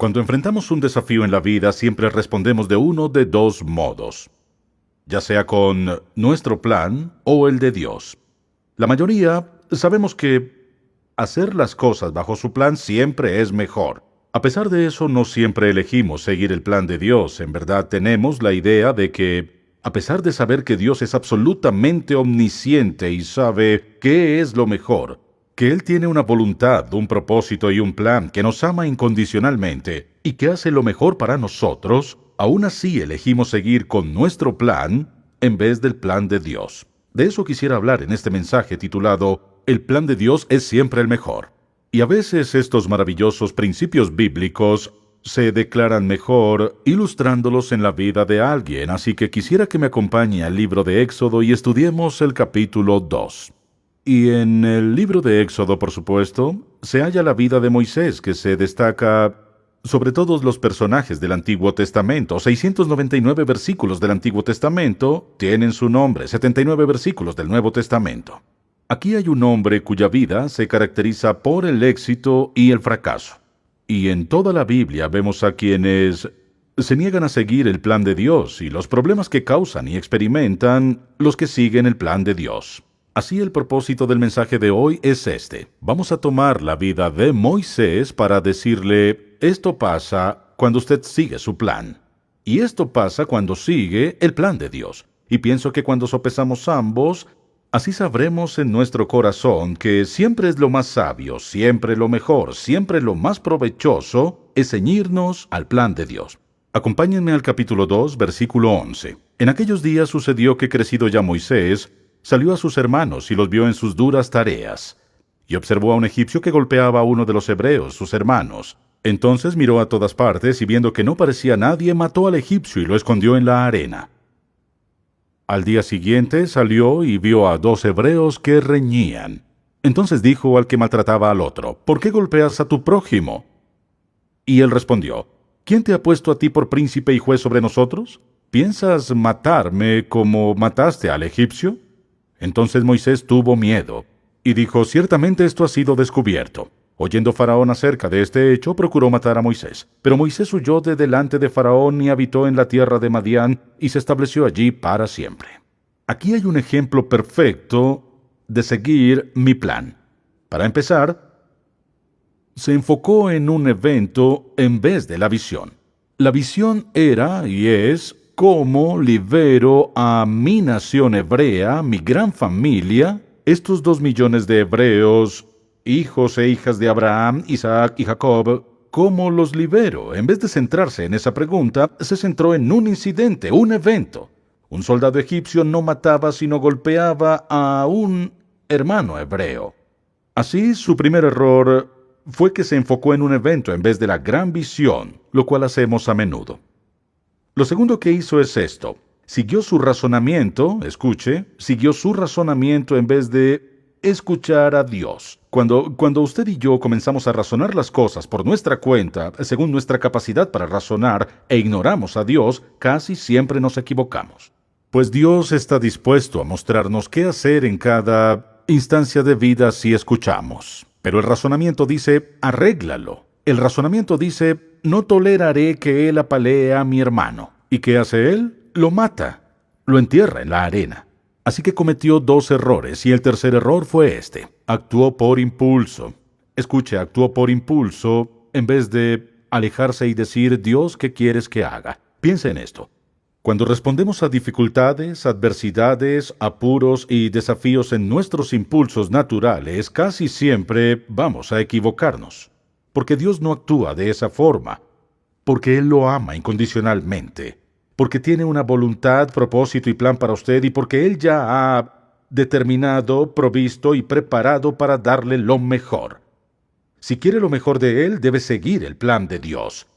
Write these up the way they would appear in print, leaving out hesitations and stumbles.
Cuando enfrentamos un desafío en la vida, siempre respondemos de uno de dos modos, ya sea con nuestro plan o el de Dios. La mayoría sabemos que hacer las cosas bajo su plan siempre es mejor. A pesar de eso, no siempre elegimos seguir el plan de Dios. En verdad, tenemos la idea de que, a pesar de saber que Dios es absolutamente omnisciente y sabe qué es lo mejor, que Él tiene una voluntad, un propósito y un plan, que nos ama incondicionalmente y que hace lo mejor para nosotros, aún así elegimos seguir con nuestro plan en vez del plan de Dios. De eso quisiera hablar en este mensaje titulado El plan de Dios es siempre el mejor. Y a veces estos maravillosos principios bíblicos se declaran mejor ilustrándolos en la vida de alguien, así que quisiera que me acompañe al libro de Éxodo y estudiemos el capítulo 2. Y en el libro de Éxodo, por supuesto, se halla la vida de Moisés, que se destaca sobre todos los personajes del Antiguo Testamento. 699 versículos del Antiguo Testamento tienen su nombre, 79 versículos del Nuevo Testamento. Aquí hay un hombre cuya vida se caracteriza por el éxito y el fracaso. Y en toda la Biblia vemos a quienes se niegan a seguir el plan de Dios y los problemas que causan y experimentan los que siguen el plan de Dios. Así el propósito del mensaje de hoy es este. Vamos a tomar la vida de Moisés para decirle, esto pasa cuando usted sigue su plan. Y esto pasa cuando sigue el plan de Dios. Y pienso que cuando sopesamos ambos, así sabremos en nuestro corazón que siempre es lo más sabio, siempre lo mejor, siempre lo más provechoso es ceñirnos al plan de Dios. Acompáñenme al capítulo 2, versículo 11. En aquellos días sucedió que crecido ya Moisés, salió a sus hermanos y los vio en sus duras tareas. Y observó a un egipcio que golpeaba a uno de los hebreos, sus hermanos. Entonces miró a todas partes y viendo que no parecía nadie, mató al egipcio y lo escondió en la arena. Al día siguiente salió y vio a 2 hebreos que reñían. Entonces dijo al que maltrataba al otro, ¿por qué golpeas a tu prójimo? Y él respondió, ¿quién te ha puesto a ti por príncipe y juez sobre nosotros? ¿Piensas matarme como mataste al egipcio? Entonces Moisés tuvo miedo, y dijo, ciertamente esto ha sido descubierto. Oyendo Faraón acerca de este hecho, procuró matar a Moisés. Pero Moisés huyó de delante de Faraón y habitó en la tierra de Madián, y se estableció allí para siempre. Aquí hay un ejemplo perfecto de seguir mi plan. Para empezar, se enfocó en un evento en vez de la visión. La visión era y es cómo libero a mi nación hebrea, mi gran familia, estos 2 millones de hebreos, hijos e hijas de Abraham, Isaac y Jacob, ¿cómo los libero? En vez de centrarse en esa pregunta, se centró en un incidente, un evento. Un soldado egipcio no mataba sino golpeaba a un hermano hebreo. Así, su primer error fue que se enfocó en un evento en vez de la gran visión, lo cual hacemos a menudo. Lo segundo que hizo es esto. Siguió su razonamiento, siguió su razonamiento en vez de escuchar a Dios. Cuando usted y yo comenzamos a razonar las cosas por nuestra cuenta, según nuestra capacidad para razonar, e ignoramos a Dios, casi siempre nos equivocamos. Pues Dios está dispuesto a mostrarnos qué hacer en cada instancia de vida si escuchamos. Pero el razonamiento dice, arréglalo. El razonamiento dice, no toleraré que él apalee a mi hermano. ¿Y qué hace él? Lo mata. Lo entierra en la arena. Así que cometió 2 errores, y el tercer error fue este. Actuó por impulso. Actuó por impulso en vez de alejarse y decir, Dios, ¿qué quieres que haga? Piensa en esto. Cuando respondemos a dificultades, adversidades, apuros y desafíos en nuestros impulsos naturales, casi siempre vamos a equivocarnos. Porque Dios no actúa de esa forma. Porque Él lo ama incondicionalmente. Porque tiene una voluntad, propósito y plan para usted y porque Él ya ha determinado, provisto y preparado para darle lo mejor. Si quiere lo mejor de Él, debe seguir el plan de Dios.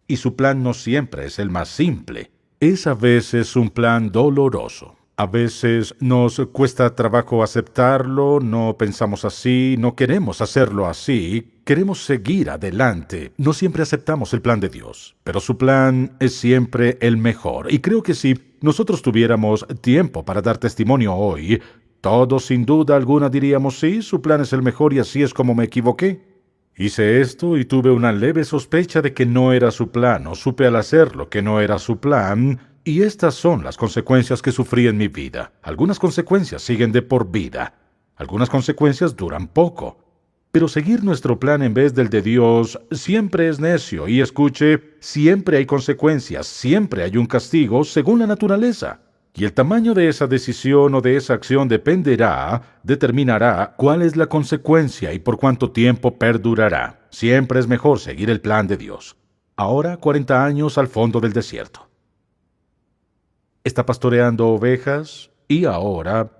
Y su plan no siempre es el más simple. Es a veces un plan doloroso. A veces nos cuesta trabajo aceptarlo, no pensamos así, no queremos hacerlo así, queremos seguir adelante. No siempre aceptamos el plan de Dios, pero su plan es siempre el mejor. Y creo que si nosotros tuviéramos tiempo para dar testimonio hoy, todos sin duda alguna diríamos sí, su plan es el mejor y así es como me equivoqué. Hice esto y tuve una leve sospecha de que no era su plan, o supe al hacerlo que no era su plan, y estas son las consecuencias que sufrí en mi vida. Algunas consecuencias siguen de por vida. Algunas consecuencias duran poco. Pero seguir nuestro plan en vez del de Dios siempre es necio, y escuche, siempre hay consecuencias, siempre hay un castigo según la naturaleza. Y el tamaño de esa decisión o de esa acción determinará cuál es la consecuencia y por cuánto tiempo perdurará. Siempre es mejor seguir el plan de Dios. Ahora, 40 años al fondo del desierto. Está pastoreando ovejas y ahora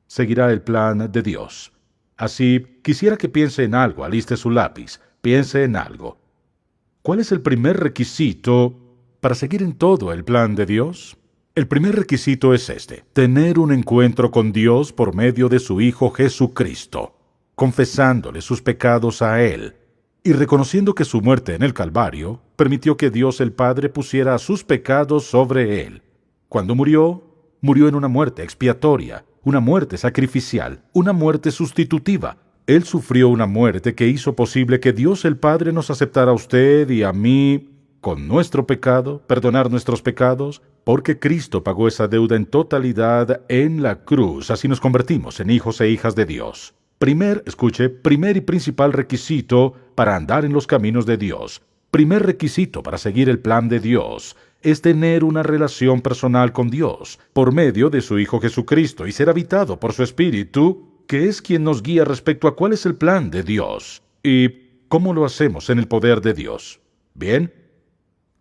seguirá el plan de Dios. Así, quisiera que piense en algo, aliste su lápiz, piense en algo. ¿Cuál es el primer requisito para seguir en todo el plan de Dios? El primer requisito es este: tener un encuentro con Dios por medio de su Hijo Jesucristo, confesándole sus pecados a Él y reconociendo que su muerte en el Calvario permitió que Dios el Padre pusiera sus pecados sobre Él. Cuando murió, murió en una muerte expiatoria, una muerte sacrificial, una muerte sustitutiva. Él sufrió una muerte que hizo posible que Dios el Padre nos aceptara a usted y a mí con nuestro pecado, perdonar nuestros pecados, porque Cristo pagó esa deuda en totalidad en la cruz. Así nos convertimos en hijos e hijas de Dios. Primer y principal requisito para andar en los caminos de Dios. Primer requisito para seguir el plan de Dios es tener una relación personal con Dios por medio de su Hijo Jesucristo y ser habitado por su Espíritu, que es quien nos guía respecto a cuál es el plan de Dios y cómo lo hacemos en el poder de Dios. Bien,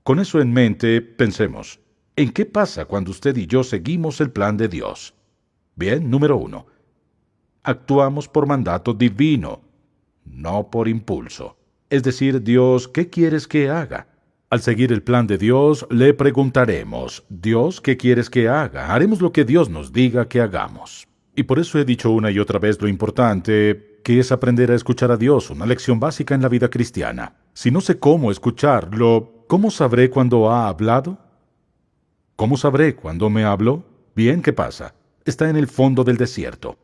con eso en mente, pensemos, ¿en qué pasa cuando usted y yo seguimos el plan de Dios? Bien, número 1. Actuamos por mandato divino, no por impulso. Es decir, Dios, ¿qué quieres que haga? Al seguir el plan de Dios, le preguntaremos, Dios, ¿qué quieres que haga? Haremos lo que Dios nos diga que hagamos. Y por eso he dicho una y otra vez lo importante, que es aprender a escuchar a Dios, una lección básica en la vida cristiana. Si no sé cómo escucharlo, ¿cómo sabré cuándo ha hablado? ¿Cómo sabré cuándo me habló? Bien, ¿qué pasa? Está en el fondo del desierto,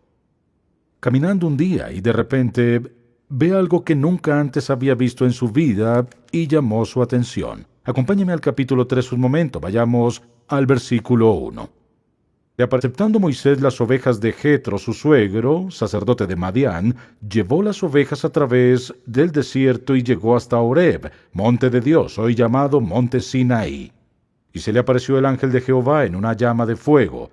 caminando un día y de repente ve algo que nunca antes había visto en su vida y llamó su atención. Acompáñeme al capítulo 3 un momento, vayamos al versículo 1. Y aceptando Moisés las ovejas de Jetro, su suegro, sacerdote de Madián, llevó las ovejas a través del desierto y llegó hasta Horeb, monte de Dios, hoy llamado monte Sinaí. Y se le apareció el ángel de Jehová en una llama de fuego,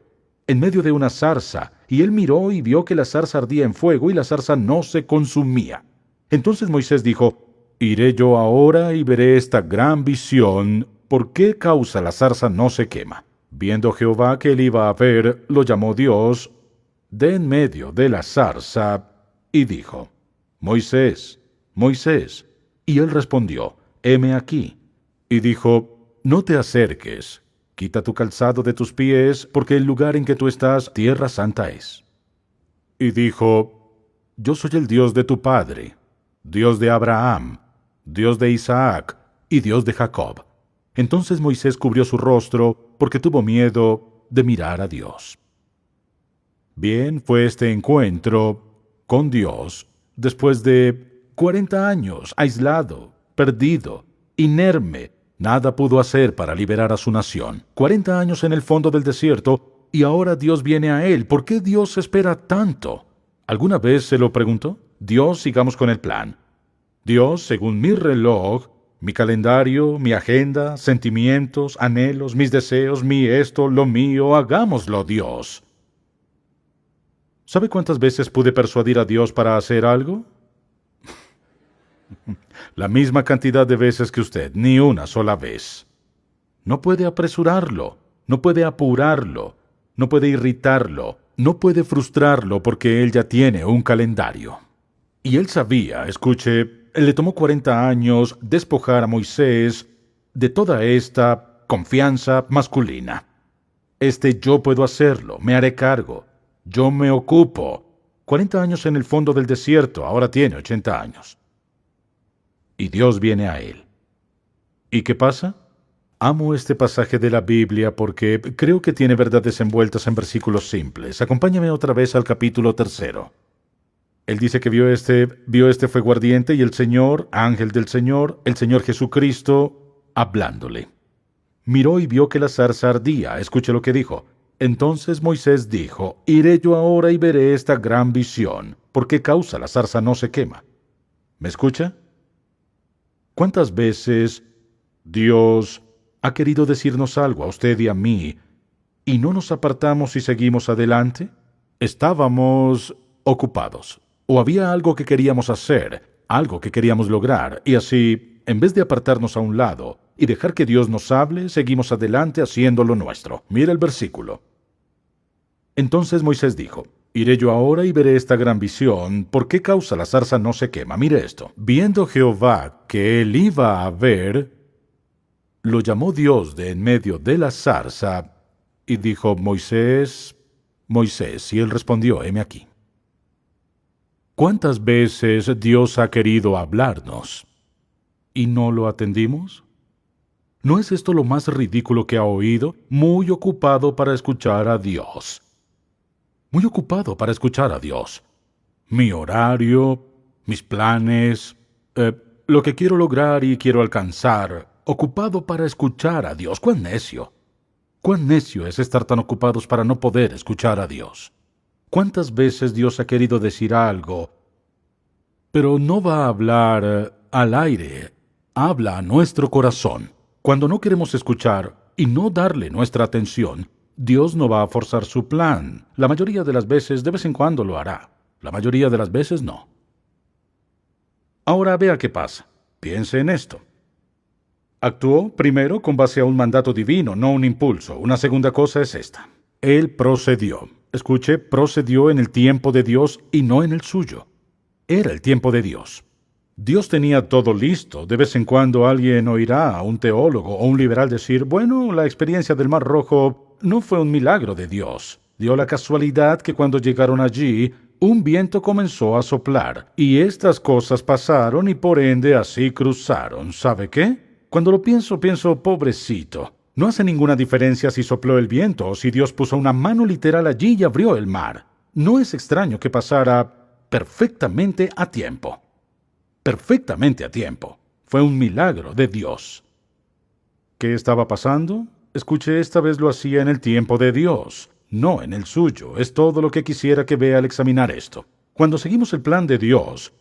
en medio de una zarza, y él miró y vio que la zarza ardía en fuego y la zarza no se consumía. Entonces Moisés dijo, iré yo ahora y veré esta gran visión, ¿por qué causa la zarza no se quema? Viendo Jehová que él iba a ver, lo llamó Dios de en medio de la zarza, y dijo, Moisés, Moisés. Y él respondió, heme aquí. Y dijo, no te acerques, quita tu calzado de tus pies, porque el lugar en que tú estás, tierra santa es. Y dijo, yo soy el Dios de tu padre, Dios de Abraham, Dios de Isaac y Dios de Jacob. Entonces Moisés cubrió su rostro, porque tuvo miedo de mirar a Dios. Bien, fue este encuentro con Dios después de 40 años, aislado, perdido, inerme. Nada pudo hacer para liberar a su nación. 40 años en el fondo del desierto, y ahora Dios viene a él. ¿Por qué Dios espera tanto? ¿Alguna vez se lo preguntó? Dios, sigamos con el plan. Dios, según mi reloj, mi calendario, mi agenda, sentimientos, anhelos, mis deseos, mi esto, lo mío, hagámoslo, Dios. ¿Sabe cuántas veces pude persuadir a Dios para hacer algo? La misma cantidad de veces que usted, ni una sola vez. No puede apresurarlo, no puede apurarlo, no puede irritarlo, no puede frustrarlo porque él ya tiene un calendario. Y él sabía, escuche, le tomó 40 años despojar a Moisés de toda esta confianza masculina. Yo puedo hacerlo, me haré cargo, yo me ocupo. 40 años en el fondo del desierto, ahora tiene 80 años. Y Dios viene a él. ¿Y qué pasa? Amo este pasaje de la Biblia porque creo que tiene verdades envueltas en versículos simples. Acompáñame otra vez al capítulo 3. Él dice que vio este fuego ardiente y el Señor, ángel del Señor, el Señor Jesucristo, hablándole. Miró y vio que la zarza ardía. Escuche lo que dijo. Entonces Moisés dijo, iré yo ahora y veré esta gran visión. ¿Por qué causa la zarza no se quema? ¿Me escucha? ¿Cuántas veces Dios ha querido decirnos algo a usted y a mí y no nos apartamos y seguimos adelante? Estábamos ocupados, o había algo que queríamos hacer, algo que queríamos lograr, y así, en vez de apartarnos a un lado y dejar que Dios nos hable, seguimos adelante haciendo lo nuestro. Mira el versículo. Entonces Moisés dijo, iré yo ahora y veré esta gran visión. ¿Por qué causa la zarza no se quema? Mire esto. Viendo Jehová que él iba a ver, lo llamó Dios de en medio de la zarza y dijo, Moisés, Moisés. Y él respondió, heme aquí. ¿Cuántas veces Dios ha querido hablarnos y no lo atendimos? ¿No es esto lo más ridículo que ha oído? Muy ocupado para escuchar a Dios. Muy ocupado para escuchar a Dios. Mi horario, mis planes, lo que quiero lograr y quiero alcanzar. Ocupado para escuchar a Dios. ¡Cuán necio! ¡Cuán necio es estar tan ocupados para no poder escuchar a Dios! ¿Cuántas veces Dios ha querido decir algo, pero no va a hablar al aire? Habla a nuestro corazón. Cuando no queremos escuchar y no darle nuestra atención, Dios no va a forzar su plan. La mayoría de las veces, de vez en cuando lo hará. La mayoría de las veces no. Ahora vea qué pasa. Piense en esto. Actuó primero con base a un mandato divino, no un impulso. Una segunda cosa es esta. Él procedió. Escuche, procedió en el tiempo de Dios y no en el suyo. Era el tiempo de Dios. Dios tenía todo listo. De vez en cuando alguien oirá a un teólogo o un liberal decir, bueno, la experiencia del Mar Rojo no fue un milagro de Dios. Dio la casualidad que cuando llegaron allí, un viento comenzó a soplar, y estas cosas pasaron y por ende así cruzaron. ¿Sabe qué? Cuando lo pienso, pobrecito. No hace ninguna diferencia si sopló el viento o si Dios puso una mano literal allí y abrió el mar. No es extraño que pasara perfectamente a tiempo. Perfectamente a tiempo. Fue un milagro de Dios. ¿Qué estaba pasando? Escuche, esta vez lo hacía en el tiempo de Dios, no en el suyo. Es todo lo que quisiera que vea al examinar esto. Cuando seguimos el plan de Dios,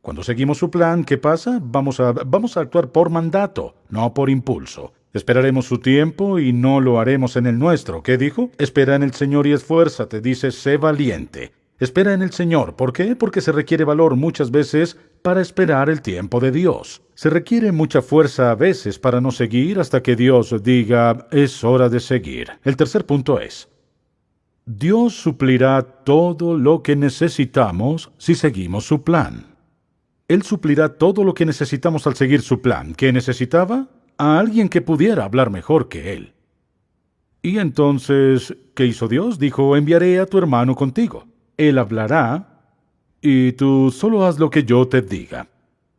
cuando seguimos su plan, ¿qué pasa? Vamos a actuar por mandato, no por impulso. Esperaremos su tiempo y no lo haremos en el nuestro. ¿Qué dijo? Espera en el Señor y esfuérzate. Dice, sé valiente. Espera en el Señor. ¿Por qué? Porque se requiere valor muchas veces para esperar el tiempo de Dios. Se requiere mucha fuerza a veces para no seguir hasta que Dios diga, es hora de seguir. El tercer punto es, Dios suplirá todo lo que necesitamos si seguimos su plan. Él suplirá todo lo que necesitamos al seguir su plan. ¿Qué necesitaba? A alguien que pudiera hablar mejor que él. Y entonces, ¿qué hizo Dios? Dijo, enviaré a tu hermano contigo. Él hablará, y tú solo haz lo que yo te diga.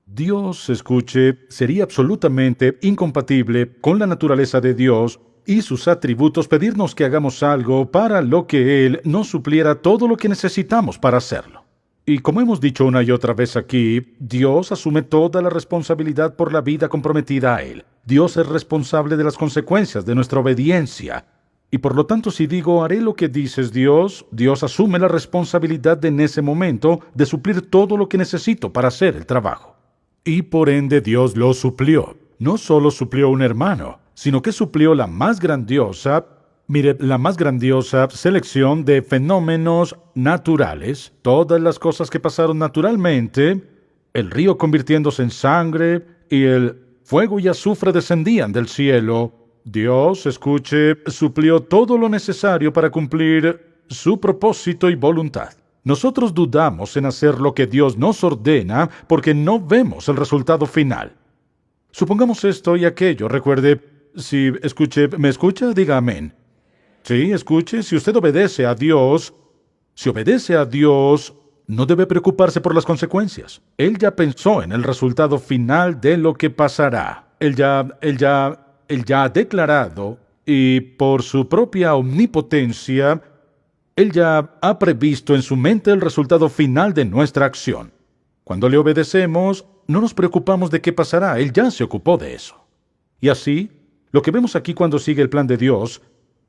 Dios, escuche, sería absolutamente incompatible con la naturaleza de Dios y sus atributos pedirnos que hagamos algo para lo que Él nos supliera todo lo que necesitamos para hacerlo. Y como hemos dicho una y otra vez aquí, Dios asume toda la responsabilidad por la vida comprometida a Él. Dios es responsable de las consecuencias de nuestra obediencia. Y por lo tanto, si digo, haré lo que dices Dios, Dios asume la responsabilidad en ese momento de suplir todo lo que necesito para hacer el trabajo. Y por ende Dios lo suplió. No solo suplió un hermano, sino que suplió la más grandiosa selección de fenómenos naturales, todas las cosas que pasaron naturalmente, el río convirtiéndose en sangre y el fuego y azufre descendían del cielo. Dios, escuche, suplió todo lo necesario para cumplir su propósito y voluntad. Nosotros dudamos en hacer lo que Dios nos ordena porque no vemos el resultado final. Supongamos esto y aquello. Recuerde, ¿me escucha? Diga amén. Sí, escuche, si obedece a Dios, no debe preocuparse por las consecuencias. Él ya pensó en el resultado final de lo que pasará. Él ya ha declarado, y por su propia omnipotencia, Él ya ha previsto en su mente el resultado final de nuestra acción. Cuando le obedecemos, no nos preocupamos de qué pasará. Él ya se ocupó de eso. Y así, lo que vemos aquí cuando sigue el plan de Dios,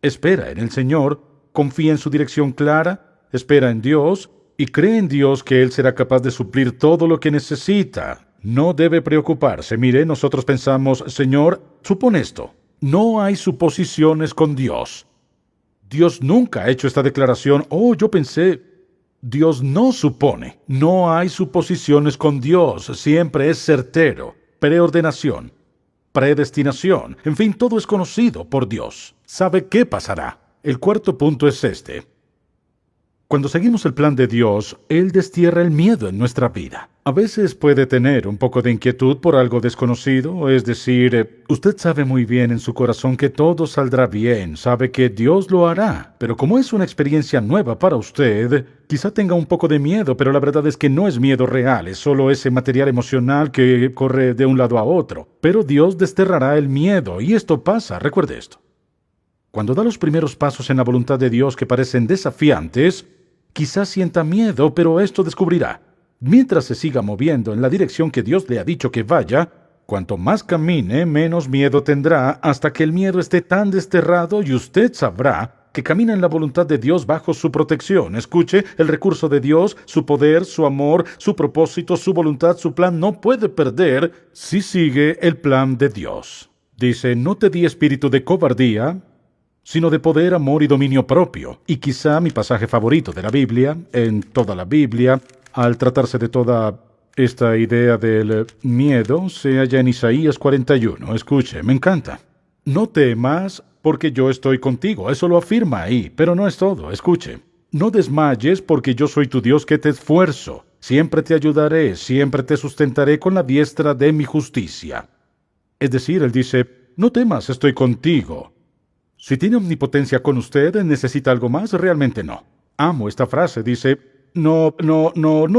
espera en el Señor, confía en su dirección clara, espera en Dios y cree en Dios que Él será capaz de suplir todo lo que necesita. No debe preocuparse. Mire, nosotros pensamos, Señor, supone esto. No hay suposiciones con Dios. Dios nunca ha hecho esta declaración. Oh, yo pensé. Dios no supone. No hay suposiciones con Dios. Siempre es certero. Preordenación. Predestinación. En fin, todo es conocido por Dios. Sabe qué pasará. El cuarto punto es este. Cuando seguimos el plan de Dios, Él destierra el miedo en nuestra vida. A veces puede tener un poco de inquietud por algo desconocido, es decir, usted sabe muy bien en su corazón que todo saldrá bien, sabe que Dios lo hará, pero como es una experiencia nueva para usted, quizá tenga un poco de miedo, pero la verdad es que no es miedo real, es solo ese material emocional que corre de un lado a otro. Pero Dios desterrará el miedo, y esto pasa, recuerde esto. Cuando da los primeros pasos en la voluntad de Dios que parecen desafiantes, quizás sienta miedo, pero esto descubrirá. Mientras se siga moviendo en la dirección que Dios le ha dicho que vaya, cuanto más camine, menos miedo tendrá, hasta que el miedo esté tan desterrado y usted sabrá que camina en la voluntad de Dios bajo su protección. Escuche, el recurso de Dios, su poder, su amor, su propósito, su voluntad, su plan no puede perder si sigue el plan de Dios. Dice, no te di espíritu de cobardía, sino de poder, amor y dominio propio. Y quizá mi pasaje favorito de la Biblia, en toda la Biblia, al tratarse de toda esta idea del miedo, se halla en Isaías 41. Escuche, me encanta. No temas, porque yo estoy contigo. Eso lo afirma ahí, pero no es todo. Escuche. No desmayes, porque yo soy tu Dios que te esfuerzo. Siempre te ayudaré, siempre te sustentaré con la diestra de mi justicia. Es decir, él dice, no temas, estoy contigo. Si tiene omnipotencia con usted, ¿necesita algo más? Realmente no. Amo esta frase, dice, no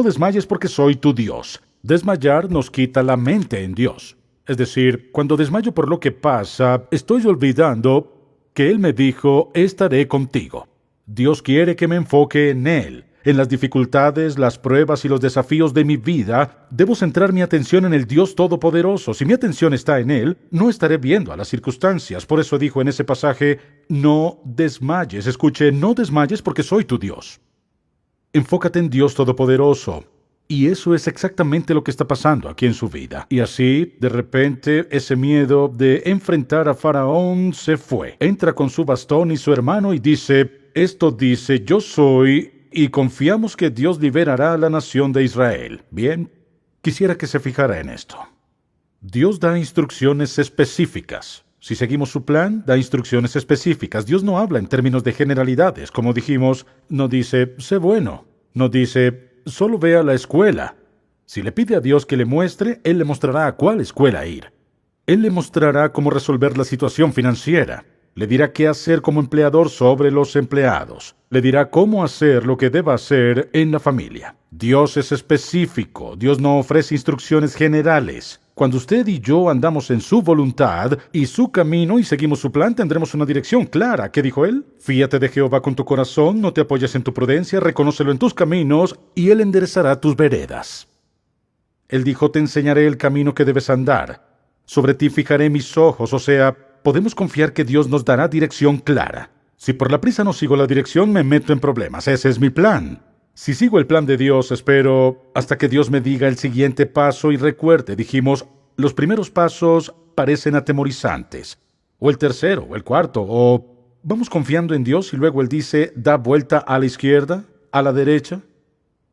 desmayes porque soy tu Dios. Desmayar nos quita la mente en Dios. Es decir, cuando desmayo por lo que pasa, estoy olvidando que Él me dijo, estaré contigo. Dios quiere que me enfoque en Él. En las dificultades, las pruebas y los desafíos de mi vida, debo centrar mi atención en el Dios Todopoderoso. Si mi atención está en Él, no estaré viendo a las circunstancias. Por eso dijo en ese pasaje, no desmayes. Escuche, no desmayes porque soy tu Dios. Enfócate en Dios Todopoderoso. Y eso es exactamente lo que está pasando aquí en su vida. Y así, de repente, ese miedo de enfrentar a Faraón se fue. Entra con su bastón y su hermano y dice, esto dice, yo soy... Y confiamos que Dios liberará a la nación de Israel. Bien, quisiera que se fijara en esto. Dios da instrucciones específicas. Si seguimos su plan, da instrucciones específicas. Dios no habla en términos de generalidades. Como dijimos, no dice, sé bueno. No dice, solo ve a la escuela. Si le pide a Dios que le muestre, Él le mostrará a cuál escuela ir. Él le mostrará cómo resolver la situación financiera. Le dirá qué hacer como empleador sobre los empleados. Le dirá cómo hacer lo que deba hacer en la familia. Dios es específico. Dios no ofrece instrucciones generales. Cuando usted y yo andamos en su voluntad y su camino y seguimos su plan, tendremos una dirección clara. ¿Qué dijo Él? Fíate de Jehová con tu corazón, no te apoyes en tu prudencia, reconócelo en tus caminos y Él enderezará tus veredas. Él dijo, te enseñaré el camino que debes andar. Sobre ti fijaré mis ojos, o sea, podemos confiar que Dios nos dará dirección clara. Si por la prisa no sigo la dirección, me meto en problemas. Ese es mi plan. Si sigo el plan de Dios, espero hasta que Dios me diga el siguiente paso y recuerde, dijimos, los primeros pasos parecen atemorizantes. O el tercero, o el cuarto, o vamos confiando en Dios y luego Él dice, da vuelta a la izquierda, a la derecha.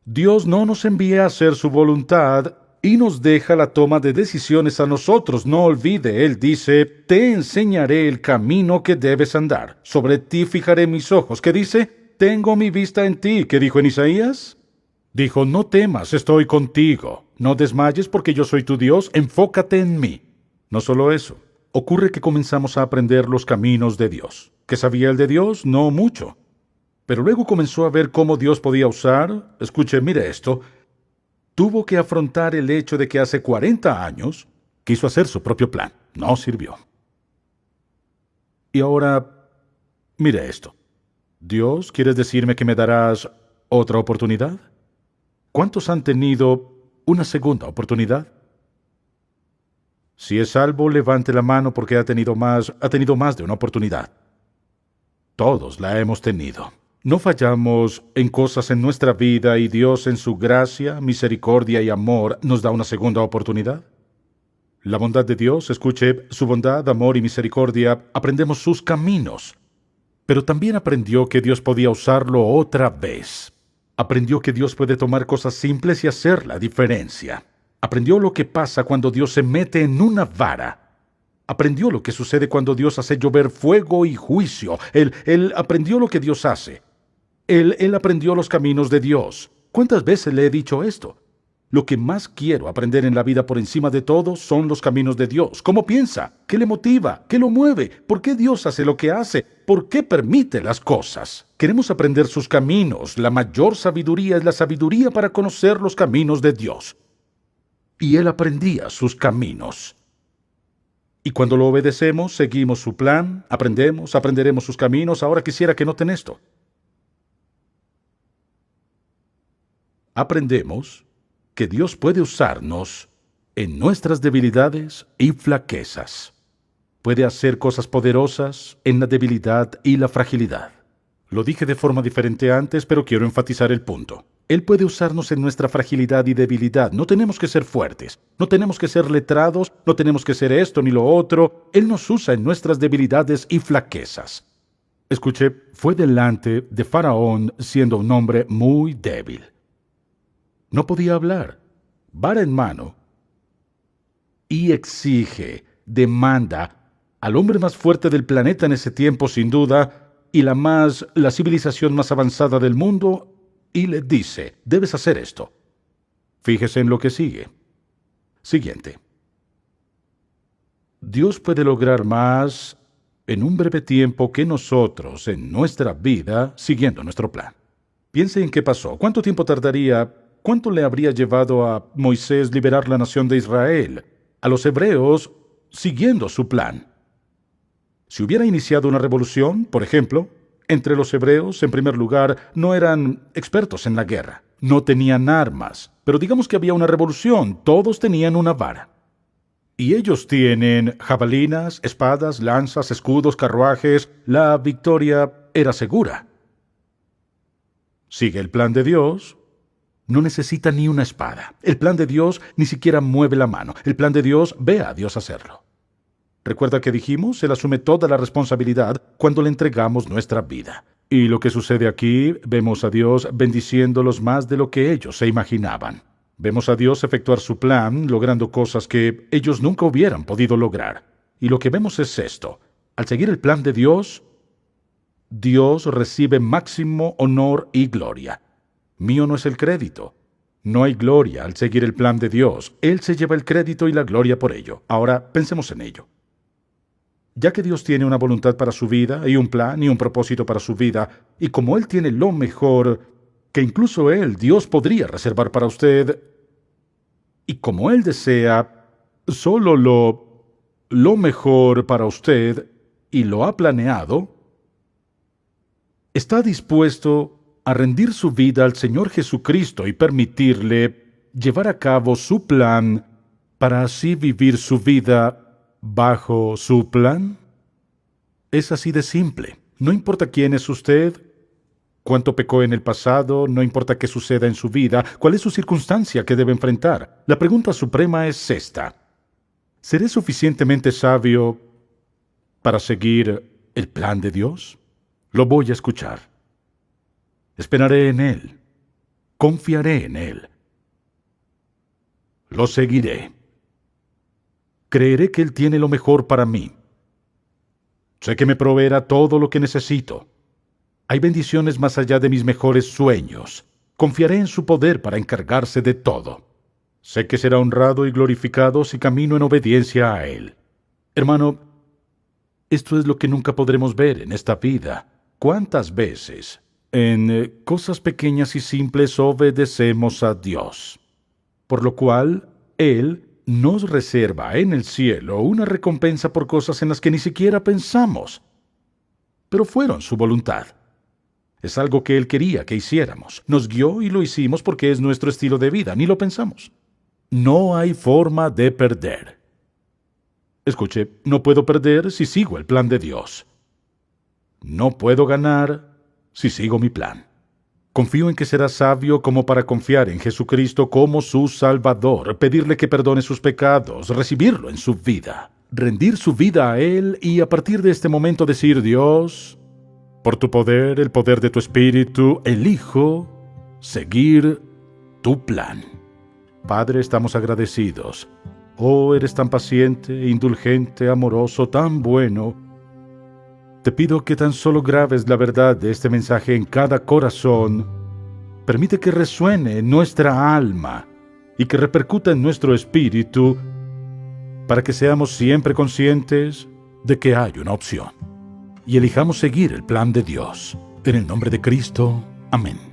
Dios no nos envía a hacer su voluntad y nos deja la toma de decisiones a nosotros. No olvide, Él dice, te enseñaré el camino que debes andar. Sobre ti fijaré mis ojos. ¿Qué dice? Tengo mi vista en ti. ¿Qué dijo en Isaías? Dijo, no temas, estoy contigo. No desmayes porque yo soy tu Dios. Enfócate en mí. No solo eso. Ocurre que comenzamos a aprender los caminos de Dios. ¿Qué sabía Él de Dios? No mucho. Pero luego comenzó a ver cómo Dios podía usar. Escuche, mire esto. Tuvo que afrontar el hecho de que hace 40 años quiso hacer su propio plan. No sirvió. Y ahora, mire esto. Dios, ¿quieres decirme que me darás otra oportunidad? ¿Cuántos han tenido una segunda oportunidad? Si es salvo, levante la mano porque ha tenido más de una oportunidad. Todos la hemos tenido. No fallamos en cosas en nuestra vida y Dios en su gracia, misericordia y amor nos da una segunda oportunidad. La bondad de Dios, escuche, su bondad, amor y misericordia, aprendemos sus caminos. Pero también aprendió que Dios podía usarlo otra vez. Aprendió que Dios puede tomar cosas simples y hacer la diferencia. Aprendió lo que pasa cuando Dios se mete en una vara. Aprendió lo que sucede cuando Dios hace llover fuego y juicio. Él aprendió lo que Dios hace. Él aprendió los caminos de Dios. ¿Cuántas veces le he dicho esto? Lo que más quiero aprender en la vida por encima de todo son los caminos de Dios. ¿Cómo piensa? ¿Qué le motiva? ¿Qué lo mueve? ¿Por qué Dios hace lo que hace? ¿Por qué permite las cosas? Queremos aprender sus caminos. La mayor sabiduría es la sabiduría para conocer los caminos de Dios. Y él aprendía sus caminos. Y cuando lo obedecemos, seguimos su plan, aprenderemos sus caminos. Ahora quisiera que noten esto. Aprendemos que Dios puede usarnos en nuestras debilidades y flaquezas. Puede hacer cosas poderosas en la debilidad y la fragilidad. Lo dije de forma diferente antes, pero quiero enfatizar el punto. Él puede usarnos en nuestra fragilidad y debilidad. No tenemos que ser fuertes, no tenemos que ser letrados, no tenemos que ser esto ni lo otro. Él nos usa en nuestras debilidades y flaquezas. Escuche, fue delante de Faraón siendo un hombre muy débil. No podía hablar, vara en mano, y exige, demanda al hombre más fuerte del planeta en ese tiempo, sin duda, y la civilización más avanzada del mundo, y le dice, debes hacer esto. Fíjese en lo que sigue. Siguiente. Dios puede lograr más en un breve tiempo que nosotros en nuestra vida siguiendo nuestro plan. Piense en qué pasó. ¿Cuánto le habría llevado a Moisés liberar la nación de Israel? A los hebreos siguiendo su plan. Si hubiera iniciado una revolución, por ejemplo, entre los hebreos, en primer lugar, no eran expertos en la guerra. No tenían armas. Pero digamos que había una revolución. Todos tenían una vara. Y ellos tienen jabalinas, espadas, lanzas, escudos, carruajes. La victoria era segura. Sigue el plan de Dios. No necesita ni una espada. El plan de Dios ni siquiera mueve la mano. El plan de Dios ve a Dios hacerlo. ¿Recuerda que dijimos? Él asume toda la responsabilidad cuando le entregamos nuestra vida. Y lo que sucede aquí, vemos a Dios bendiciéndolos más de lo que ellos se imaginaban. Vemos a Dios efectuar su plan, logrando cosas que ellos nunca hubieran podido lograr. Y lo que vemos es esto. Al seguir el plan de Dios, Dios recibe máximo honor y gloria. Mío no es el crédito. No hay gloria al seguir el plan de Dios. Él se lleva el crédito y la gloria por ello. Ahora, pensemos en ello. Ya que Dios tiene una voluntad para su vida, y un plan y un propósito para su vida, y como Él tiene lo mejor, que incluso Dios podría reservar para usted, y como Él desea solo lo mejor para usted, y lo ha planeado, está dispuesto a rendir su vida al Señor Jesucristo y permitirle llevar a cabo su plan para así vivir su vida bajo su plan. Es así de simple. No importa quién es usted, cuánto pecó en el pasado, no importa qué suceda en su vida, cuál es su circunstancia que debe enfrentar. La pregunta suprema es esta: ¿seré suficientemente sabio para seguir el plan de Dios? Lo voy a escuchar. Esperaré en Él. Confiaré en Él. Lo seguiré. Creeré que Él tiene lo mejor para mí. Sé que me proveerá todo lo que necesito. Hay bendiciones más allá de mis mejores sueños. Confiaré en su poder para encargarse de todo. Sé que será honrado y glorificado si camino en obediencia a Él. Hermano, esto es lo que nunca podremos ver en esta vida. ¿Cuántas veces en cosas pequeñas y simples obedecemos a Dios? Por lo cual, Él nos reserva en el cielo una recompensa por cosas en las que ni siquiera pensamos, pero fueron su voluntad. Es algo que Él quería que hiciéramos. Nos guió y lo hicimos porque es nuestro estilo de vida, ni lo pensamos. No hay forma de perder. Escuche, no puedo perder si sigo el plan de Dios. No puedo ganar si sigo mi plan. Confío en que será sabio como para confiar en Jesucristo como su Salvador, pedirle que perdone sus pecados, recibirlo en su vida, rendir su vida a Él y a partir de este momento decir: Dios, por tu poder, el poder de tu Espíritu, elijo seguir tu plan. Padre, estamos agradecidos. Oh, eres tan paciente, indulgente, amoroso, tan bueno. Te pido que tan solo grabes la verdad de este mensaje en cada corazón. Permite que resuene en nuestra alma y que repercuta en nuestro espíritu para que seamos siempre conscientes de que hay una opción y elijamos seguir el plan de Dios. En el nombre de Cristo. Amén.